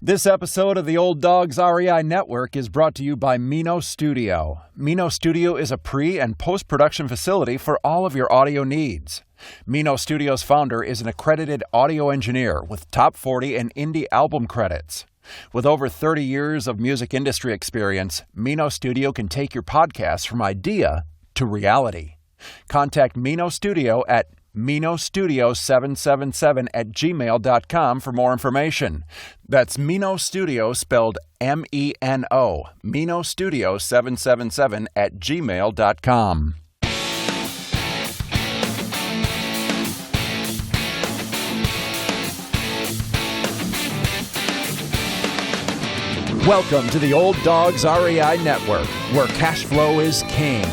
This episode of the Old Dogs REI Network is brought to you by Mino Studio. Mino Studio is a pre- and post-production facility for all of your audio needs. Mino Studio's founder is an accredited audio engineer with top 40 and indie album credits. With over 30 years of music industry experience, Mino Studio can take your podcast from idea to reality. Contact Mino Studio at minostudio777@gmail.com for more information. That's Mino Studio spelled M-E-N-O, minostudio777@gmail.com. Welcome to the Old Dogs REI Network, where cash flow is king.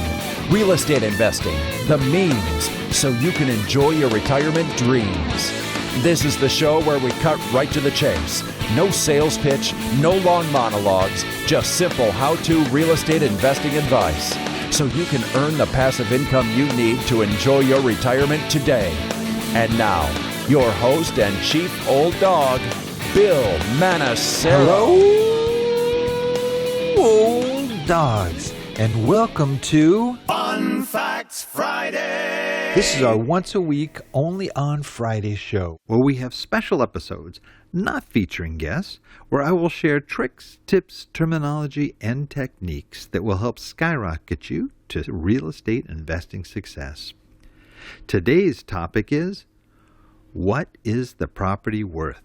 Real estate investing, the means, so you can enjoy your retirement dreams. This is the show where we cut right to the chase. No sales pitch, no long monologues, just simple how-to real estate investing advice, so you can earn the passive income you need to enjoy your retirement today. And now, your host and chief old dog, Bill Manacero. Hello, old dogs, and welcome to Fun Facts Friday. This is our once a week, only on Friday show, where we have special episodes, not featuring guests, where I will share tricks, tips, terminology, and techniques that will help skyrocket you to real estate investing success. Today's topic is, what is the property worth?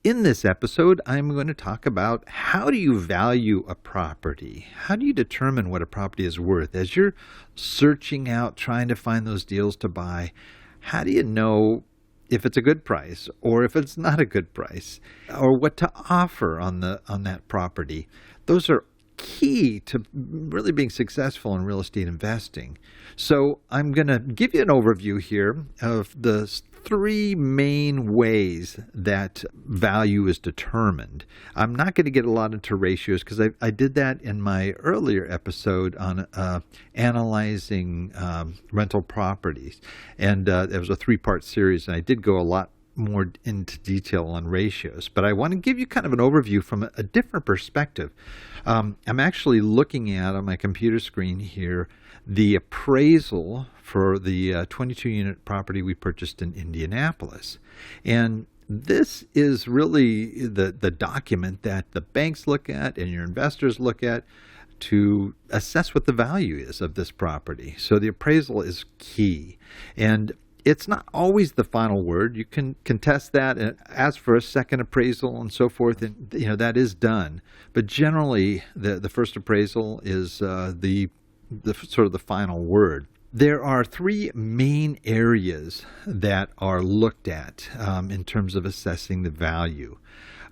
In this episode, I'm going to talk about how do you value a property? How do you determine what a property is worth? As you're searching out, trying to find those deals to buy, how do you know if it's a good price or if it's not a good price, or what to offer on that property? Those are key to really being successful in real estate investing. So I'm going to give you an overview here of the three main ways that value is determined. I'm not going to get a lot into ratios because I did that in my earlier episode on analyzing rental properties. And it was a three-part series, and I did go a lot more into detail on ratios. But I want to give you kind of an overview from a different perspective. I'm actually looking at, on my computer screen here, the appraisal for the 22-unit property we purchased in Indianapolis. And this is really the document that the banks look at and your investors look at to assess what the value is of this property. So the appraisal is key. And it's not always the final word. You can contest that and ask for a second appraisal and so forth, and that is done. But generally, the first appraisal is the sort of the final word. There are three main areas that are looked at in terms of assessing the value.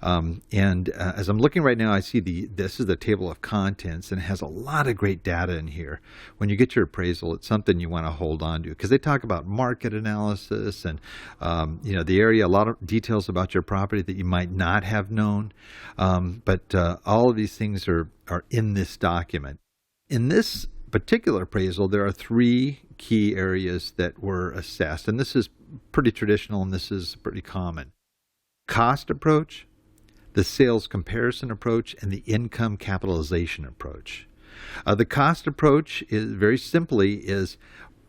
As I'm looking right now, I see this is the table of contents, and it has a lot of great data in here. When you get your appraisal, it's something you want to hold on to because they talk about market analysis and the area, a lot of details about your property that you might not have known. But all of these things are in this document. In this particular appraisal, there are three key areas that were assessed, and this is pretty traditional and this is pretty common. Cost approach, the sales comparison approach, and the income capitalization approach. The cost approach is very simply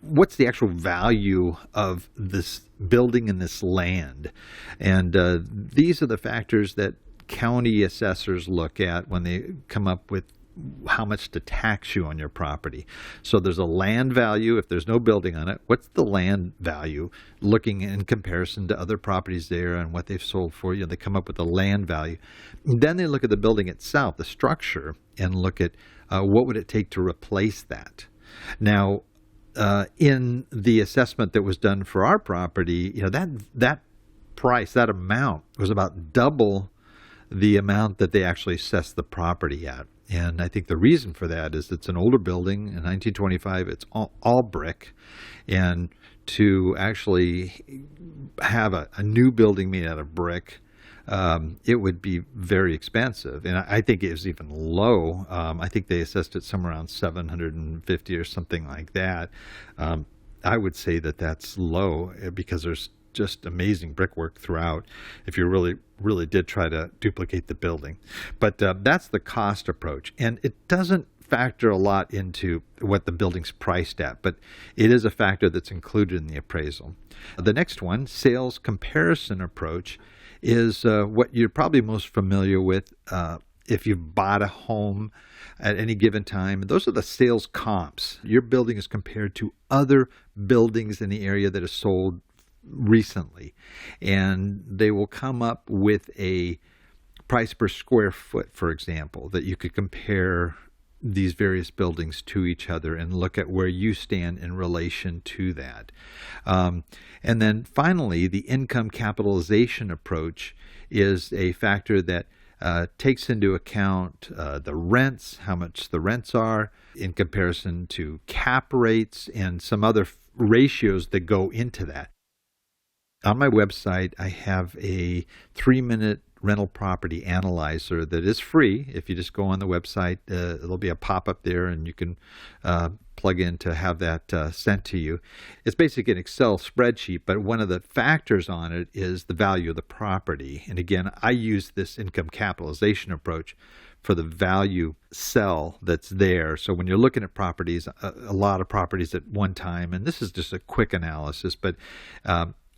what's the actual value of this building and this land? And these are the factors that county assessors look at when they come up with how much to tax you on your property. So there's a land value. If there's no building on it, what's the land value looking in comparison to other properties there and what they've sold for you? They come up with the land value. Then they look at the building itself, the structure, and look at what would it take to replace that. Now, in the assessment that was done for our property, that price, that amount was about double the amount that they actually assessed the property at. And I think the reason for that is it's an older building. In 1925, it's all brick. And to actually have a new building made out of brick, it would be very expensive. And I think it was even low. I think they assessed it somewhere around $750 or something like that. I would say that that's low because there's just amazing brickwork throughout if you really did try to duplicate the building. But that's the cost approach. And it doesn't factor a lot into what the building's priced at, but it is a factor that's included in the appraisal. The next one, sales comparison approach, is what you're probably most familiar with if you've bought a home at any given time. Those are the sales comps. Your building is compared to other buildings in the area that is sold recently, and they will come up with a price per square foot, for example, that you could compare these various buildings to each other and look at where you stand in relation to that. And then finally, the income capitalization approach is a factor that takes into account the rents, how much the rents are in comparison to cap rates and some other ratios that go into that. On my website, I have a 3-minute rental property analyzer that is free. If you just go on the website, there'll be a pop-up there and you can plug in to have that sent to you. It's basically an Excel spreadsheet, but one of the factors on it is the value of the property. And again, I use this income capitalization approach for the value cell that's there. So when you're looking at properties, a lot of properties at one time, and this is just a quick analysis, but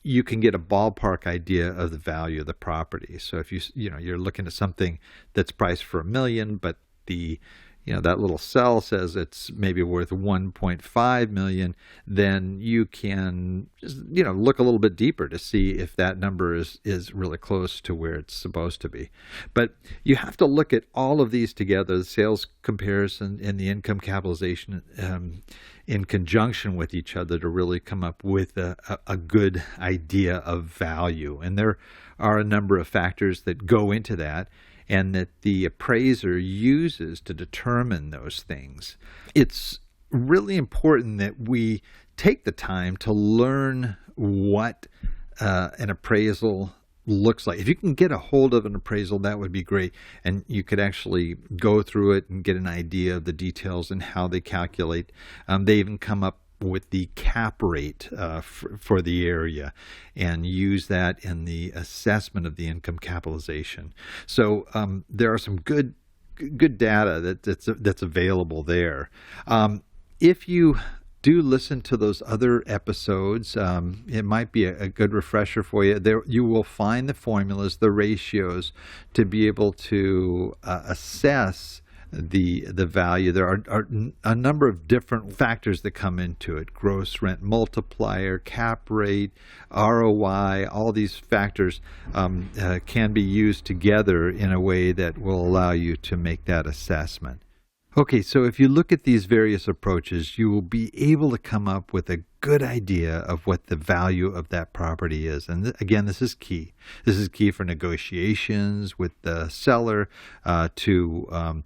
you can get a ballpark idea of the value of the property. So if you're looking at something that's priced for $1 million, but that little cell says it's maybe worth $1.5 million, then you can just, look a little bit deeper to see if that number is really close to where it's supposed to be. But you have to look at all of these together, the sales comparison and the income capitalization, in conjunction with each other to really come up with a good idea of value. And there are a number of factors that go into that and that the appraiser uses to determine those things. It's really important that we take the time to learn what an appraisal looks like. If you can get a hold of an appraisal, that would be great. And you could actually go through it and get an idea of the details and how they calculate. They even come up with the cap rate for the area and use that in the assessment of the income capitalization. So there are some good data that's available there. If you do listen to those other episodes, it might be a good refresher for you. There you will find the formulas, the ratios to be able to assess the value. There are a number of different factors that come into it: gross rent multiplier, cap rate, ROI. All these factors can be used together in a way that will allow you to make that assessment. Okay, so if you look at these various approaches, you will be able to come up with a good idea of what the value of that property is. And again, this is key. This is key for negotiations with the seller, to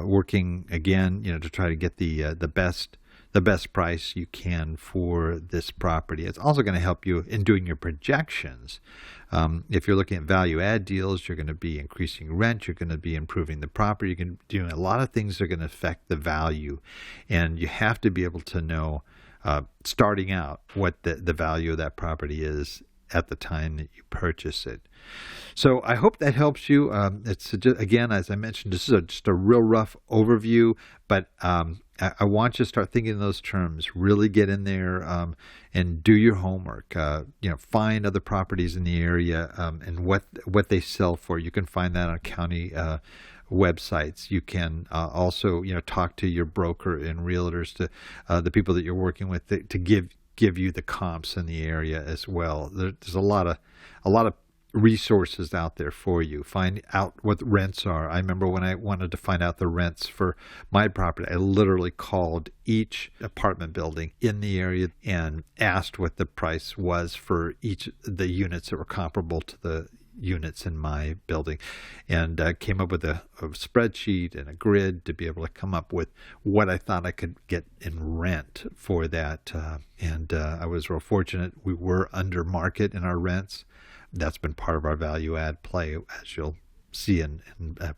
working again, to try to get the best price you can for this property. It's also going to help you in doing your projections. If you're looking at value add deals, you're going to be increasing rent, you're going to be improving the property, you're going to be doing a lot of things that are going to affect the value. And you have to be able to know, starting out, what the value of that property is at the time that you purchase it. So I hope that helps you. It's just, again, as I mentioned, this is just a real rough overview, but I want you to start thinking in those terms. Really get in there and do your homework. Find other properties in the area and what they sell for. You can find that on county websites. You can also talk to your broker and realtors, to the people that you're working with, to give you the comps in the area as well. There's a lot of resources out there for you. Find out what the rents are. I remember when I wanted to find out the rents for my property, I literally called each apartment building in the area and asked what the price was for each of the units that were comparable to the units in my building, and came up with a spreadsheet and a grid to be able to come up with what I thought I could get in rent for that. And I was real fortunate. We were under market in our rents. That's been part of our value add play, as you'll see in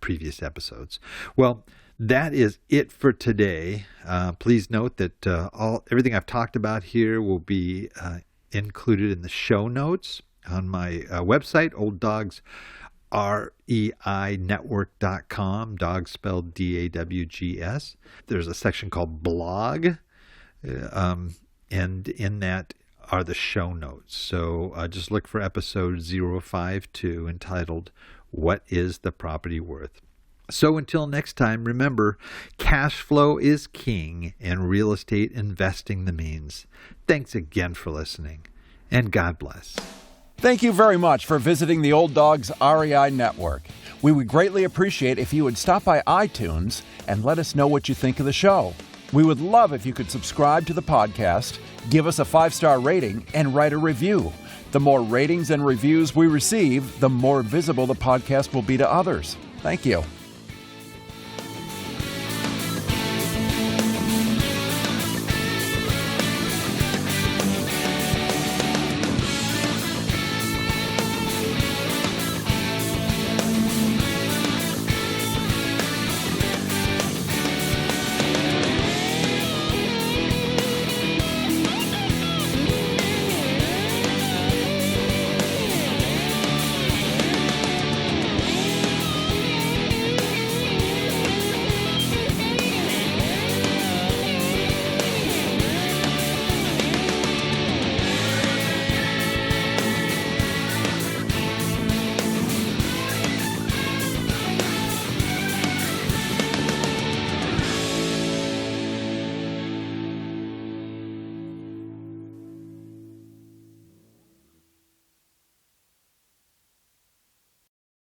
previous episodes. Well, that is it for today. Please note that everything I've talked about here will be included in the show notes on my website, olddogsinetwork.com, dogs spelled DAWGS. There's a section called blog, and in that are the show notes. So just look for episode 052 entitled, What is the Property Worth? So until next time, remember, cash flow is king and real estate investing the means. Thanks again for listening, and God bless. Thank you very much for visiting the Old Dogs REI Network. We would greatly appreciate if you would stop by iTunes and let us know what you think of the show. We would love if you could subscribe to the podcast, give us a 5-star rating, and write a review. The more ratings and reviews we receive, the more visible the podcast will be to others. Thank you.